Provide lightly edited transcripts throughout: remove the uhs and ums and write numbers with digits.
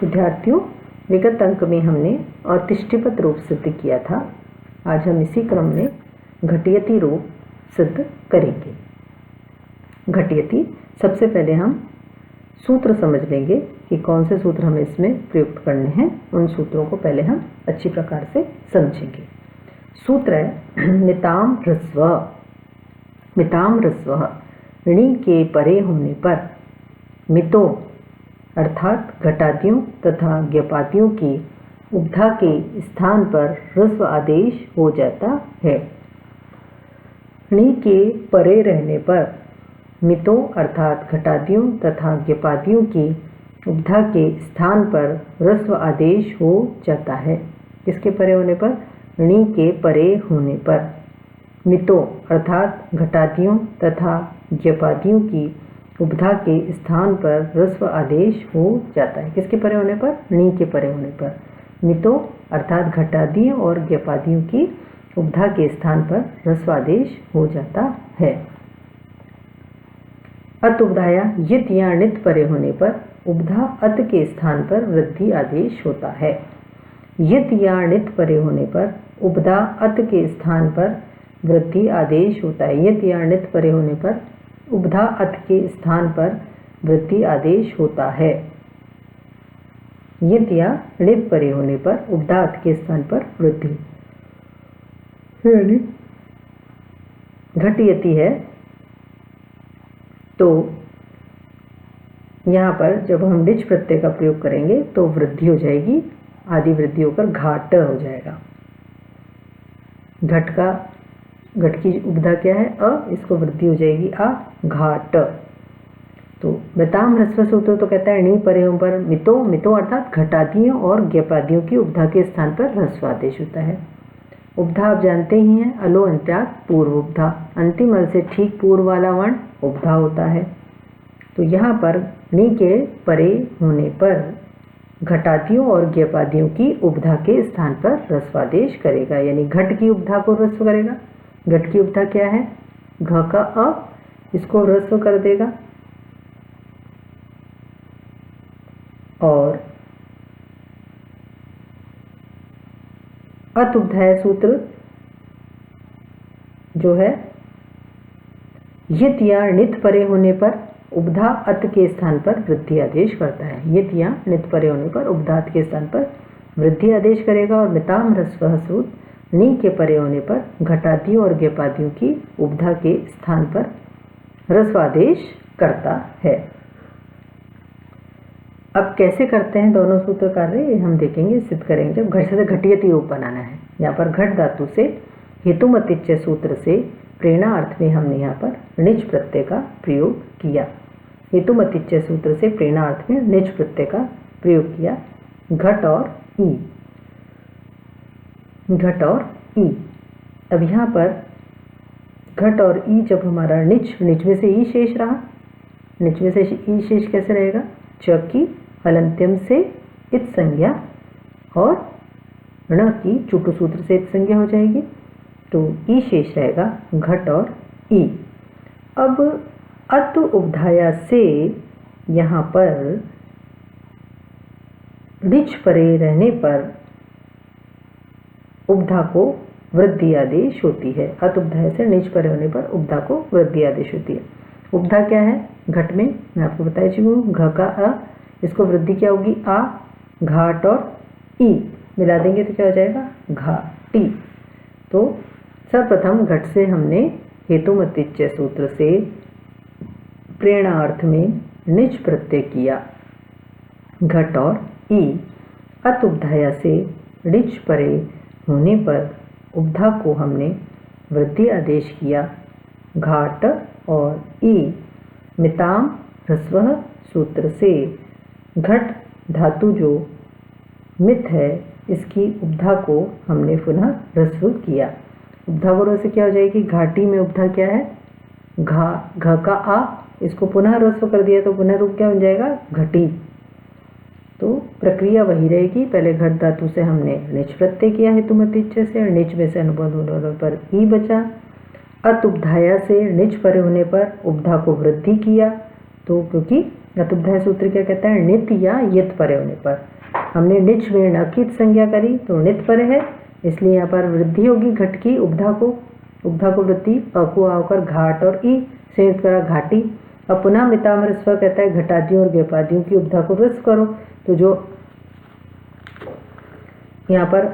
विद्यार्थियों, विगत अंक में हमने अतिष्ठिपत रूप सिद्ध किया था। आज हम इसी क्रम में घटियती रूप सिद्ध करेंगे। घटियती, सबसे पहले हम सूत्र समझ लेंगे कि कौन से सूत्र हमें इसमें प्रयुक्त करने हैं। उन सूत्रों को पहले हम अच्छी प्रकार से समझेंगे। सूत्र है मिताम ह्रस्व। मिताम ह्रस्व ऋणी के परे होने पर मितो अर्थात घटादियों तथा ज्ञपादियों की उपधा के स्थान पर ह्रस्व आदेश हो जाता है। ऋणी के परे रहने पर मितों अर्थात घटादियों तथा ज्ञपादियों की उपधा के स्थान पर ह्रस्व आदेश हो जाता है। किसके परे होने पर? ऋणी के परे होने पर मितों अर्थात घटादियों तथा ज्ञपादियों की उपधा के स्थान पर ह्रस्व आदेश हो जाता है। किसके परे होने पर? ऋणी के परे होने पर मितों अर्थात घटादियों और ज्ञपादियों की उपधा के स्थान पर ह्रस्व आदेश हो जाता है। अत उपधाया यित या णित परे होने पर उपधा अत के स्थान पर वृद्धि आदेश होता है। यित या णित परे होने पर उपधा अत के स्थान पर वृद्धि आदेश होता है। यित या णित परे होने पर उपधा अत के स्थान पर वृद्धि आदेश होता है। यित या णित परे होने पर उपधा अत के स्थान पर वृद्धि यानी घटियती है। तो यहाँ पर जब हम डिच प्रत्यय का प्रयोग करेंगे तो वृद्धि हो जाएगी, आदि वृद्धि होकर घाट हो जाएगा। घट की उपधा क्या है? अ, इसको वृद्धि हो जाएगी आ, घाट। तो मिताम ह्रस्व सूत्र तो कहता है णी परे होने पर मितो, मितो अर्थात घटादियों और ज्ञपादियों की उपधा के स्थान पर ह्रस्व आदेश होता है। उपधा आप जानते ही हैं, अलो अंत्यात पूर्व उपधा, अंतिम अल से ठीक पूर्व वाला वर्ण उपधा होता है। तो यहाँ पर णी के परे होने पर घटादियों और ज्ञपादियों की उपधा के स्थान पर ह्रस्व आदेश करेगा, यानी घट की उपधा को ह्रस्व करेगा। घट की उपधा क्या है? घ का अ, इसको ह्रस्व कर देगा। और अत उपधाय सूत्र जो है यित या णित परे होने पर उपधा अत के स्थान पर वृद्धि आदेश करता है। यित या णित परे होने पर उपधा अत के स्थान पर वृद्धि आदेश करेगा। और मिताम ह्रस्व सूत्र णी के परे होने पर घटादियों और ज्ञपादियों की उपधा के स्थान पर ह्रस्व आदेश करता है। अब कैसे करते हैं दोनों सूत्र कार्य, ये हम देखेंगे, सिद्ध करेंगे जब घट से घटियती रूप बनाना है। यहाँ पर घट धातु से हेतुमतिच्य सूत्र से प्रेरणा अर्थ में हमने यहाँ पर णिच प्रत्यय का प्रयोग किया। हेतुमतिच्य सूत्र से प्रेरणा अर्थ में णिच प्रत्यय का प्रयोग किया। घट और ई, घट और ई। अब यहाँ पर घट और ई जब हमारा णिच में से ई शेष रहा, णिच में से ई शेष कैसे रहेगा? च की हलंत्यम से इत संज्ञा और ण की चुटु सूत्र से इत संज्ञा हो जाएगी। तो ई शेष रहेगा घट और ई। अब अत उपधाया से यहाँ पर णिच परे रहने पर उपधा को वृद्धि आदेश होती है। अत उपधाया से णिच परे होने पर उपधा को वृद्धि आदेश होती है। उपधा क्या है घट में? मैं आपको बता चुकी हूँ, घ का अ, इसको वृद्धि क्या होगी? आ, घाट और ई मिला देंगे तो क्या हो जाएगा? घाटी। तो सर्वप्रथम घट से हमने हेतुमतिच्य सूत्र से प्रेरणा अर्थ में णिच प्रत्यय किया, घट और ई। अत उपधाया से णिच परे होने पर उपधा को हमने वृद्धि आदेश किया, घाट और ई। मिताम ह्रस्व सूत्र से घट धातु जो मित है इसकी उपधा को हमने पुनः ह्रस्व किया। उपधा को ह्रस्व क्या हो जाएगी? घाटी में उपधा क्या है? घ का आ, इसको पुनः ह्रस्व कर दिया तो पुनः रूप क्या बन जाएगा? घटी। तो प्रक्रिया वही रहेगी। पहले घट धातु से हमने णिच प्रत्यय किया हेतुमतिच्य से, णिच में से अनुबंध होने पर ई बचा। अत उपधाया से णिच परे होने पर उपधा को वृद्धि किया। तो क्योंकि अत उपधाया सूत्र क्या कहता है? णित या यित परे होने पर। हमने निच में ण की संज्ञा करी तो नित पर है, इसलिए यहाँ पर वृद्धि होगी घट की। उपधा को वृद्धि, अ को आकर घाट और ई संयुक्त करा घाटी। अब पुनः मिताम्र स्व कहता है घटादियों और ज्ञपादियों की उपधा को ह्रस्व करो, तो जो यहाँ पर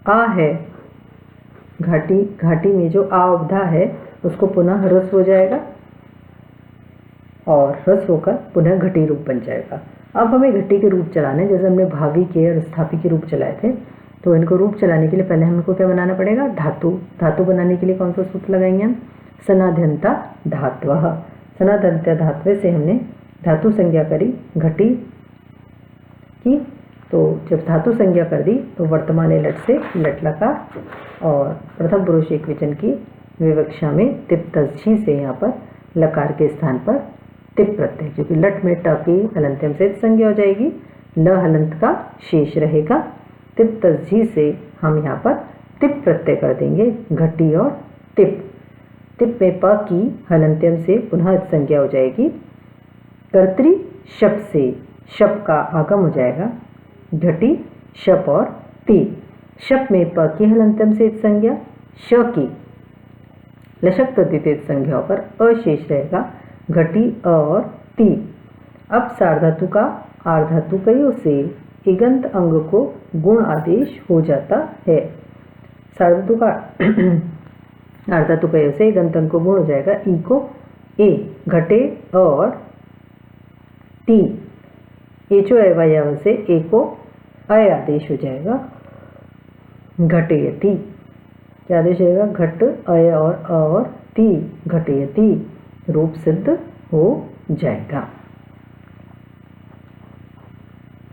आ है घाटी में जो आ उपधा है उसको पुनः ह्रस्व हो जाएगा और ह्रस्व होकर पुनः घटी रूप बन जाएगा। अब हमें घटी के रूप चलाने, जैसे हमने भावी के और स्थापी के रूप चलाए थे, तो इनको रूप चलाने के लिए पहले हमको क्या बनाना पड़ेगा, धातु बनाने के लिए कौन सा सूत्र लगाएंगे हम, सनाध्यंता धात्वः। सनाध्यंता धात्वे से हमने धातु संज्ञा करी घटी की, तो जब धातु संज्ञा कर दी तो वर्तमान लट से लट लकार और प्रथम पुरुष एकवचन की विवक्षा में तिप तस्झी से यहाँ पर लकार के स्थान पर तिप प्रत्यय, क्योंकि लट में ट की हलंत्यम से संज्ञा हो जाएगी, ल हलंत का शेष रहेगा। तिप तस्झी से हम यहाँ पर तिप प्रत्यय कर देंगे घटी और तिप। तिप में प की हलंत्यम से पुनः संज्ञा हो जाएगी, कर्तरी शप से शप का आगम हो जाएगा, घटी शप और ती। शप में प की हलंत्यम से संज्ञा, श की लशक तद्धित संज्ञा पर अशेष रहेगा, घटी अ और ती। अब सार्वधातु का आर्धातुकयों से इगंत अंग को गुण आदेश हो जाता है। सार्वधातु का आर्धातुकयों से इगंत अंग को गुण हो जाएगा, ई को ए, घटे और ती, एचो एवयव से ए को अय आदेश हो जाएगा, घटेयति। क्या आदेश रहेगा, घट अय और ती, घटेयति रूप सिद्ध हो जाएगा।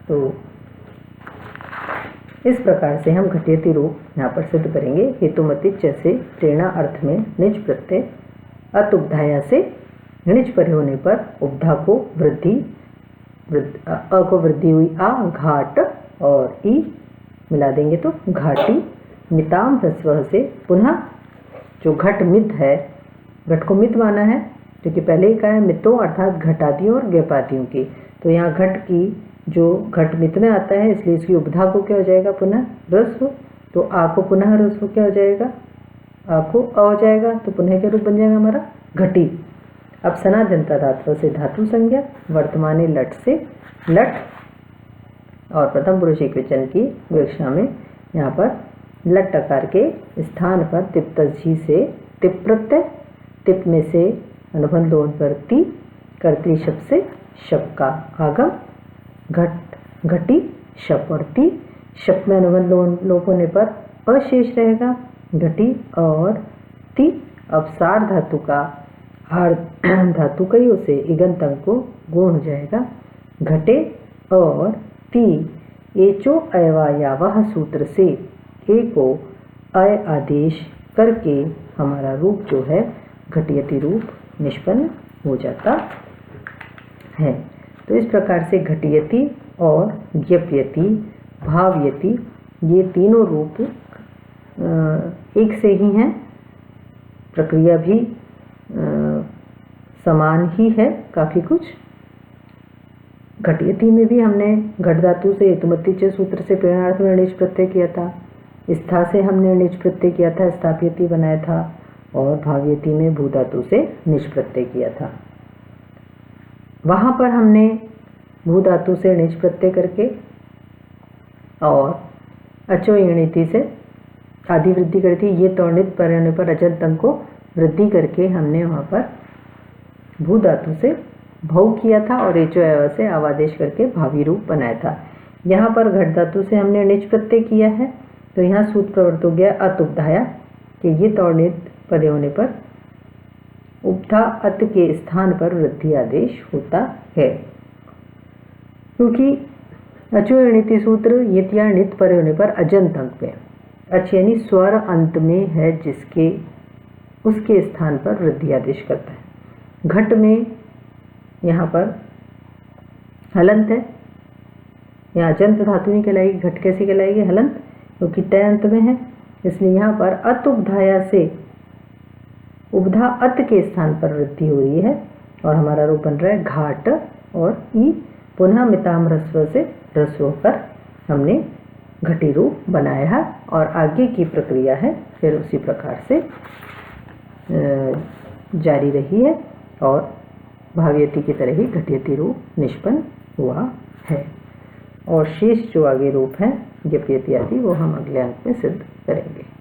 तो इस प्रकार से हम घटेयति रूप यहाँ पर सिद्ध करेंगे। हेतुमति च से प्रेरणा अर्थ में निज प्रत्यय अत उपधाया से निज पर होने पर उपधा को वृद्धि, अ को वृद्धि हुई आ, घाट और ई मिला देंगे तो घाटी। मिताम ह्रस्व से पुनः जो घट मित है, घट को मित माना है क्योंकि पहले ही कहा है मितों अर्थात घटादियों और ज्ञपादियों की, तो यहाँ घट की जो घट मित में आता है इसलिए इसकी उपधा को क्या हो जाएगा, पुनः ह्रस्व। तो आ को पुनः ह्रस्व क्या हो जाएगा, आ को अ हो जाएगा, तो पुनः क्या रूप बन जाएगा हमारा, घटी। अब सनाध्यंता धातु से धातु संज्ञा, वर्तमाने लट से लट और प्रथम पुरुष एकवचन की विवक्षा में यहाँ पर लट टकार के स्थान पर तिप तस्झी से तिप प्रत्यय, तिप में से अनुबंध लोप पर ती, कर्तरी शब्द से शप का आगम, घटी शप और ती। शप में अनुबंध लोप होने पर अशेष रहेगा, घटी और ती। अब सार धातु का धातुकयों से इगंत अंग को गुण हो जाएगा, घटे और ती। एचो अयवायावह सूत्र से ए को अय आदेश करके हमारा रूप जो है घटियति रूप निष्पन्न हो जाता है। तो इस प्रकार से घटियति और ज्ञप्यति, भावयति ये तीनों रूप एक से ही हैं, प्रक्रिया भी समान ही है काफ़ी कुछ। घटियति में भी हमने घट धातु से हेतुमति च सूत्र से प्रेरणार्थ में निज प्रत्यय किया था, स्था से हमने निज प्रत्यय किया था, स्थाप्यति बनाया था, और भाव्यति में भू धातु से निज प्रत्यय किया था। वहाँ पर हमने भू धातु से निज प्रत्यय करके और अचो इणिति से आदि वृद्धि करी थी। ये तौणित पर होने पर अजंत अंग को वृद्धि करके हमने वहाँ पर भू धातु से भव किया था और एचो एव से आवादेश करके भावी रूप बनाया था। यहाँ पर घट धातु से हमने निज प्रत्यय किया है, तो यहाँ सूत्र प्रवृत्त हो गया अत उपधाया कि ये तौणित पदे होने पर उपधा अत के स्थान पर वृद्धि आदेश होता है, क्योंकि अचो इणिति सूत्र ये या नित परे होने पर अजंत अंक में अच यानी स्वर अंत में है जिसके उसके स्थान पर वृद्धि आदेश करता है। घट में यहाँ पर हलंत है, यहाँ अजंत धातु नहीं कहलाएगी, घट कैसी कहलाएगी, हलंत, क्योंकि तय अंत में है, इसलिए यहाँ पर अत उपधाया से उपधा अत के स्थान पर वृद्धि हो रही है और हमारा रूप बन रहा है घाट और ई। पुनः मिताम ह्रस्व से ह्रस्व होकर हमने घटी रूप बनाया है और आगे की प्रक्रिया है फिर उसी प्रकार से जारी रही है और भावयति की तरह ही घटियती रूप निष्पन्न हुआ है। और शेष जो आगे रूप हैं, ज्ञप्यति आदि, वो हम अगले अंक में सिद्ध करेंगे।